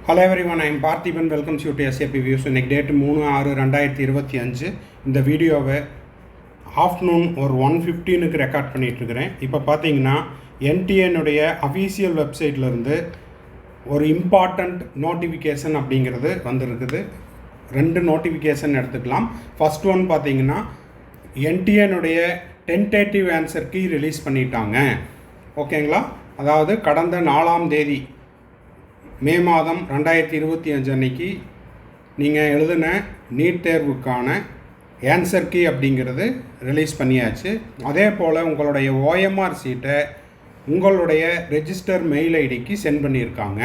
Hello everyone, I am Parthiban. Welcome you to SAP Views. இன்னைக்கு date 3/6/2025. இந்த வீடியோவை afternoon ஒரு 1:15க்கு ரெக்கார்ட் பண்ணிகிட்ருக்கிறேன். இப்போ பார்த்தீங்கன்னா என்டிஏனுடைய அஃபீஷியல் வெப்சைட்லேருந்து ஒரு இம்பார்ட்டண்ட் நோட்டிஃபிகேஷன் அப்படிங்கிறது வந்துருக்குது. 2 நோட்டிஃபிகேஷன் எடுத்துக்கலாம். ஃபஸ்ட் ஒன் பார்த்தீங்கன்னா என்டிஏனுடைய டென்டேட்டிவ் ஆன்சர் கீ ரிலீஸ் பண்ணிட்டாங்க. ஓகேங்களா? அதாவது கடந்த 4ஆம் தேதி மே மாதம் 2025 அன்னைக்கு நீங்கள் எழுதின நீட் தேர்வுக்கான ஆன்சர் கீ அப்படிங்கிறது ரிலீஸ் பண்ணியாச்சு. அதே போல் உங்களுடைய ஓஎம்ஆர் சீட்டை உங்களுடைய ரெஜிஸ்டர் மெயில் ஐடிக்கு சென்ட் பண்ணியிருக்காங்க.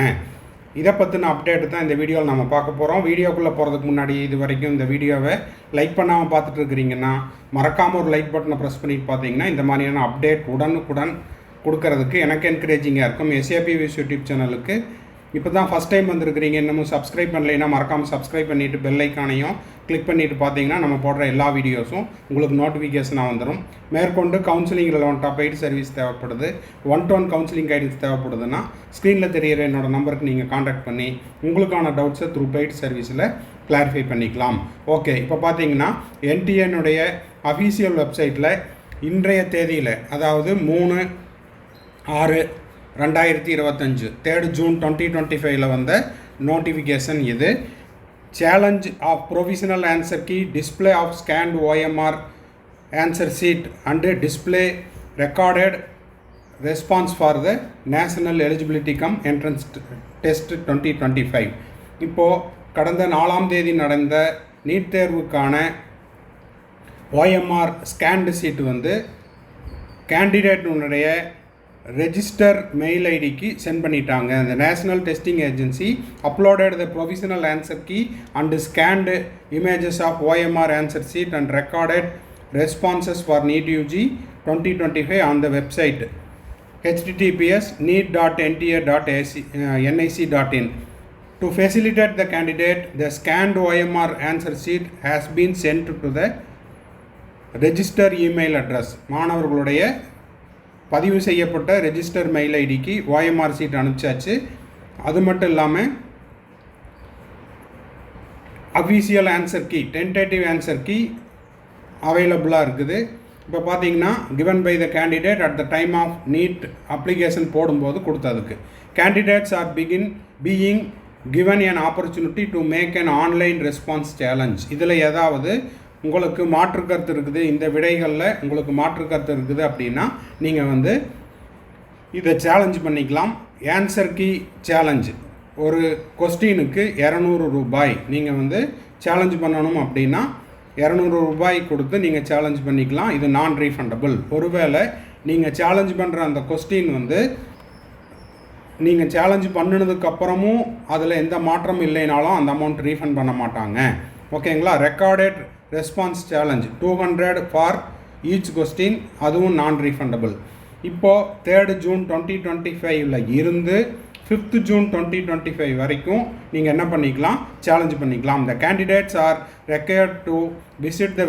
இதை பற்றின அப்டேட்டு தான் இந்த வீடியோவில் நம்ம பார்க்க போகிறோம். வீடியோக்குள்ளே போகிறதுக்கு முன்னாடி இது வரைக்கும் இந்த வீடியோவை லைக் பண்ணாமல் பார்த்துட்டு இருக்கிறீங்கன்னா மறக்காமல் ஒரு லைக் பட்டனை ப்ரெஸ் பண்ணிட்டு பார்த்தீங்கன்னா இந்த மாதிரியான அப்டேட் உடனுக்குடன் கொடுக்கறதுக்கு எனக்கு என்கரேஜிங்காக இருக்கும். எஸ்ஏபி வியூஸ் யூடியூப் சேனலுக்கு இப்போ தான் ஃபஸ்ட் டைம் வந்திருக்கிறீங்க, இன்னமும் சப்ஸ்கிரைப் பண்ணலைன்னா மறக்காமல் சப்ஸ்கிரைப் பண்ணிவிட்டு பெல் ஐக்கானையும் கிளிக் பண்ணிவிட்டு பார்த்தீங்கன்னா நம்ம போடுற எல்லா வீடியோஸும் உங்களுக்கு நோட்டிஃபிகேஷனாக வந்துடும். மேற்கொண்டு கவுன்சிலிங் ரெலவெண்ட்டாக பெய்டு சர்வீஸ் தேவைப்படுது, 1-to-1 கவுன்சிலிங் கைடன்ஸ் தேவைப்படுதுன்னா ஸ்க்ரீனில் தெரிகிற என்னோடய நம்பருக்கு நீங்கள் காண்டாக்ட் பண்ணி உங்களுக்கான டவுட்ஸை த்ரூ பெய்டு சர்வீஸில் கிளாரிஃபை பண்ணிக்கலாம். ஓகே, இப்போ பார்த்தீங்கன்னா என்டிஏனுடைய அஃபீஷியல் வெப்சைட்டில் இன்றைய தேதியில், அதாவது 3/6/2025 3rd June 2025 வந்த நோட்டிஃபிகேஷன் இது. Challenge of provisional answer key, display of scanned OMR answer sheet and display recorded response for the national eligibility cum entrance test 2025. இப்போது கடந்த 4ஆம் தேதி நடந்த நீட் தேர்வுக்கான ஓஎம்ஆர் ஸ்கேன்டு சீட்டு வந்து கேண்டிடேட்டுடைய ரெஜிஸ்டர் மெயில் ஐடிக்கு சென்ட் பண்ணிட்டாங்க. இந்த national testing agency uploaded the provisional answer key and scanned images of OMR answer sheet and recorded responses for NEET UG 2025 on the website https://neet.nta.nic.in. To facilitate the candidate, the scanned OMR answer sheet has been sent to the register email address. மாணவர்களுடைய பதிவு செய்யப்பட்ட register mail ஐடிக்கு OMR sheet அனுப்பிச்சாச்சு. அது மட்டும் இல்லாமல் official answer key, tentative answer key அவைலபிளாக இருக்குது. இப்போ பார்த்தீங்கன்னா given by the candidate at the time of NEET application போடும்போது கொடுத்ததுக்கு candidates are being given an opportunity to make an online response challenge. இதில் ஏதாவது உங்களுக்கு மாற்று கருத்து இருக்குது, இந்த விடைகளில் உங்களுக்கு மாற்று கருத்து இருக்குது அப்படின்னா நீங்கள் வந்து இதை சேலஞ்ச் பண்ணிக்கலாம். ஆன்சர் கீ சேலஞ்சு, ஒரு கொஸ்டினுக்கு 200 ரூபாய் நீங்கள் வந்து சேலஞ்ச் பண்ணணும் அப்படின்னா 200 ரூபாய் கொடுத்து நீங்கள் சேலஞ்ச் பண்ணிக்கலாம். இது நான் ரீஃபண்டபிள். ஒருவேளை நீங்கள் சேலஞ்ச் பண்ணுற அந்த கொஸ்டின் வந்து நீங்கள் சேலஞ்ச் பண்ணினதுக்கப்புறமும் அதில் எந்த மாற்றம் இல்லைனாலும் அந்த அமௌண்ட் ரீஃபண்ட் பண்ண மாட்டாங்க. ஓகேங்களா? Recorded response challenge 200 for each question, அதுவும் நான் ரீஃபண்டபிள். இப்போது 3rd June 2025 இருந்து 5th June 2025 வரைக்கும் நீங்கள் என்ன பண்ணிக்கலாம்? சேலஞ்ச் பண்ணிக்கலாம். The candidates are required to visit the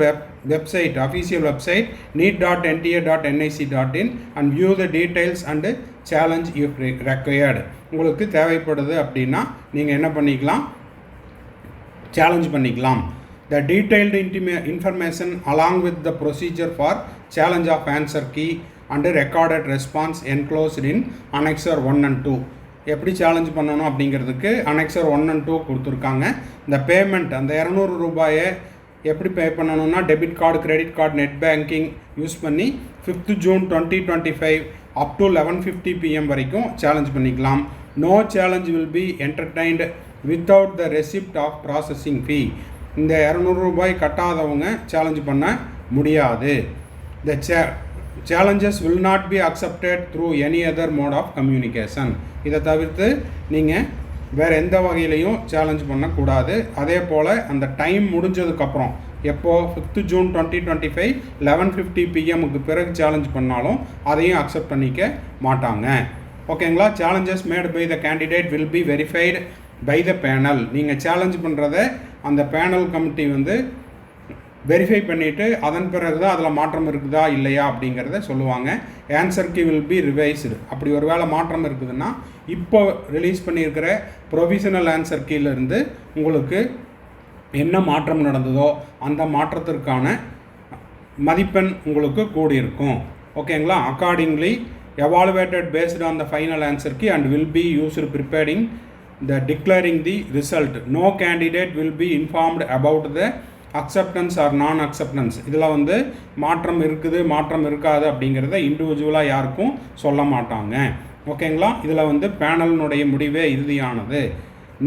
website, official website neet.nta.nic.in and view the details and challenge if required. உங்களுக்கு தேவைப்படுது அப்படின்னா நீங்கள் என்ன பண்ணிக்கலாம்? சேலஞ்ச் பண்ணிக்கலாம். The detailed information along with the procedure for challenge of answer key and recorded response enclosed in Annexure 1 and 2. எப்படி challenge பண்ணணும் அப்படிங்கிறதுக்கு Annexure 1 and 2 கொடுத்துருக்காங்க. இந்த பேமெண்ட், அந்த 200 ரூபாயை எப்படி பே பண்ணணும்னா debit card, credit card, net banking use பண்ணி 5th June 2025 up to 11:50 PM வரைக்கும் சேலஞ்ச் பண்ணிக்கலாம். No challenge will be entertained without the receipt of processing fee. இந்த 200 ரூபாய் கட்டாதவங்க சேலஞ்ச் பண்ண முடியாது. The challenges will not be accepted through any other mode of communication. இதை தவிர்த்து நீங்கள் வேறு எந்த வகையிலையும் சேலஞ்ச் பண்ணக்கூடாது. அதே போல் அந்த டைம் முடிஞ்சதுக்கப்புறம் எப்போது 5th June 2025 11:50 PM பிறகு சேலஞ்ச் பண்ணாலும் அதையும் அக்செப்ட் பண்ணிக்க மாட்டாங்க. ஓகேங்களா? Challenges made by the candidate will be verified by the panel. நீங்கள் சேலஞ்ச் பண்ணுறத அந்த பேனல் கமிட்டி வந்து வெரிஃபை பண்ணிவிட்டு அதன் பிறகு தான் அதில் மாற்றம் இருக்குதா இல்லையா அப்படிங்கிறத சொல்லுவாங்க. Answer key will be revised. அப்படி ஒரு வேளை மாற்றம் இருக்குதுன்னா இப்போ ரிலீஸ் பண்ணியிருக்கிற ப்ரொவிஷனல் ஆன்சர் கீழேருந்து உங்களுக்கு என்ன மாற்றம் நடந்ததோ அந்த மாற்றத்திற்கான மதிப்பெண் உங்களுக்கு கூடியிருக்கும். ஓகேங்களா? Accordingly evaluated based on the final answer key and will be used preparing the declaring the result. No candidate will be informed about the acceptance or non acceptance. இதில் வந்து மாற்றம் இருக்குது மாற்றம் இருக்காது அப்படிங்கிறத இண்டிவிஜுவலாக யாருக்கும் சொல்ல மாட்டாங்க. ஓகேங்களா? இதில் வந்து பேனலினுடைய முடிவே இறுதியானது.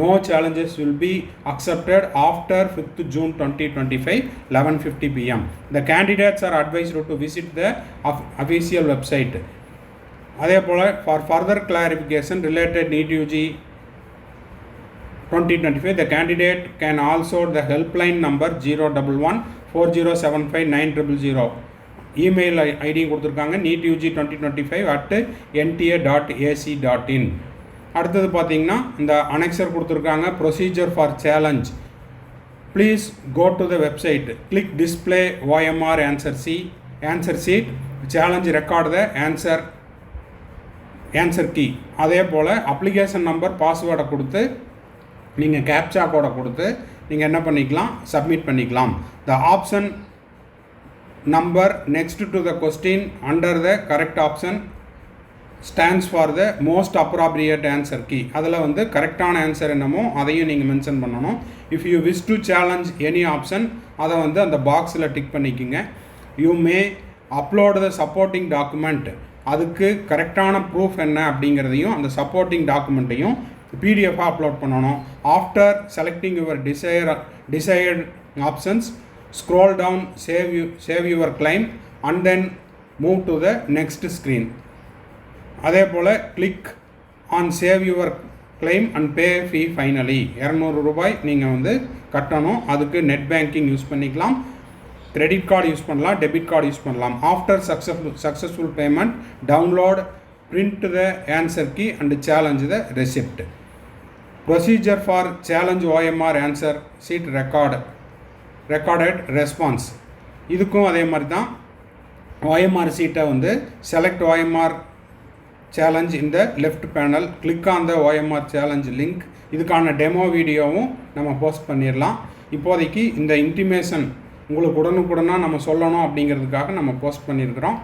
No challenges will be accepted after 5th June 2025 11:50 p.m. The candidates are advised to visit the official website. அதே போல் for further clarification related NEET UG 2025 the candidate can also the helpline number 01140759000 email ID கொடுத்துருக்காங்க neetug2025@nta.ac.in. அடுத்தது பார்த்தீங்கன்னா இந்த annexure கொடுத்துருக்காங்க procedure for challenge. Please go to the website, click display OMR answer sheet, challenge record the answer key. அதே போல் application number பாஸ்வேர்டை கொடுத்து நீங்கள் கேப்சா கோடை கொடுத்து நீங்கள் என்ன பண்ணிக்கலாம், சப்மிட் பண்ணிக்கலாம். The option number next to the question under the correct option stands for the most appropriate answer key. அதில் வந்து கரெக்டான ஆன்சர் என்னமோ அதையும் நீங்கள் மென்ஷன் பண்ணணும். If you wish to challenge any option அதை வந்து அந்த பாக்ஸில் டிக் பண்ணிக்கோங்க. You may upload the supporting document, அதுக்கு கரெக்டான ப்ரூஃப் என்ன அப்படிங்கிறதையும் அந்த சப்போர்ட்டிங் டாக்குமெண்ட்டையும் பிடிஎஃபாக அப்லோட் பண்ணணும். After selecting your desired options scroll down, save your claim and then move to the next screen. அதே போல் click on save your claim and pay fee finally. 200 ரூபாய் நீங்கள் வந்து கட்டணும். அதுக்கு நெட் பேங்கிங் யூஸ் பண்ணிக்கலாம், கிரெடிட் கார்டு யூஸ் பண்ணலாம், debit card use பண்ணலாம். After successful payment download print the answer key and challenge the receipt. Procedure for challenge OMR answer sheet recorded response. இதுக்கும் அதே மாதிரி தான். OMR சீட்டை வந்து செலக்ட் OMR சேலஞ்ச் இந்த left panel, click on the OMR challenge link. இதுக்கான demo வீடியோவும் நம்ம போஸ்ட் பண்ணிடலாம். இப்போதைக்கு இந்த இன்டிமேஷன் உங்களுக்கு உடனுக்குடனாக நம்ம சொல்லணும் அப்படிங்கிறதுக்காக நம்ம போஸ்ட் பண்ணியிருக்கிறோம்.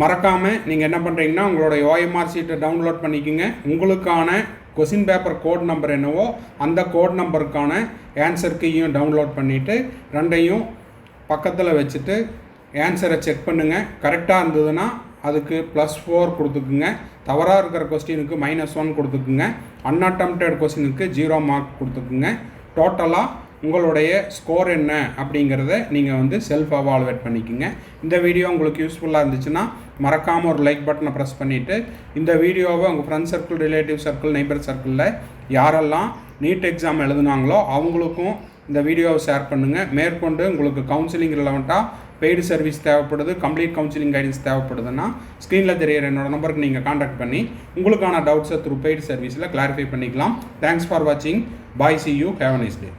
மறக்காமல் நீங்கள் என்ன பண்ணுறீங்கன்னா உங்களுடைய OMR சீட்டை டவுன்லோட் பண்ணிக்கோங்க. உங்களுக்கான கொஸ்டின் பேப்பர் கோட் நம்பர் என்னவோ அந்த கோட் நம்பருக்கான ஆன்சர் கீயும் டவுன்லோட் பண்ணிவிட்டு ரெண்டையும் பக்கத்தில் வச்சுட்டு ஆன்சரை செக் பண்ணுங்கள். கரெக்டாக இருந்ததுன்னா அதுக்கு +4 கொடுத்துக்குங்க. தவறாக இருக்கிற கொஸ்டினுக்கு -1 கொடுத்துக்குங்க. அன்அட்டெம்ப்டட் கொஸ்டினுக்கு 0 மார்க் கொடுத்துக்குங்க. டோட்டலாக உங்களுடைய ஸ்கோர் என்ன அப்படிங்கிறத நீங்கள் வந்து செல்ஃப் எவாலுவேட் பண்ணிக்கோங்க. இந்த வீடியோ உங்களுக்கு யூஸ்ஃபுல்லாக இருந்துச்சுன்னா மறக்காமல் ஒரு லைக் பட்டனை ப்ரெஸ் பண்ணிவிட்டு இந்த வீடியோவை உங்கள் friend circle, relative circle, neighbour சர்க்கிளில் யாரெல்லாம் நீட் எக்ஸாம் எழுதுனாங்களோ அவங்களுக்கும் இந்த வீடியோவை ஷேர் பண்ணுங்கள். மேற்கொண்டு உங்களுக்கு கவுன்சிலிங் ரிலவெண்ட்டாக பெய்டு சர்வீஸ் தேவைப்படுது, கம்ப்ளீட் கவுன்சிலிங் கைடன்ஸ் தேவைப்படுதுன்னா ஸ்க்ரீனில் தெரியிற என்னோட நம்பருக்கு நீங்கள் காண்டாக்ட் பண்ணி உங்களுக்கான டவுட்ஸை த்ரூ பெய்டு சர்வீஸில் கிளாரிஃபை பண்ணிக்கலாம். தேங்க்ஸ் ஃபார் வாட்சிங். Bye, see you, have a nice day.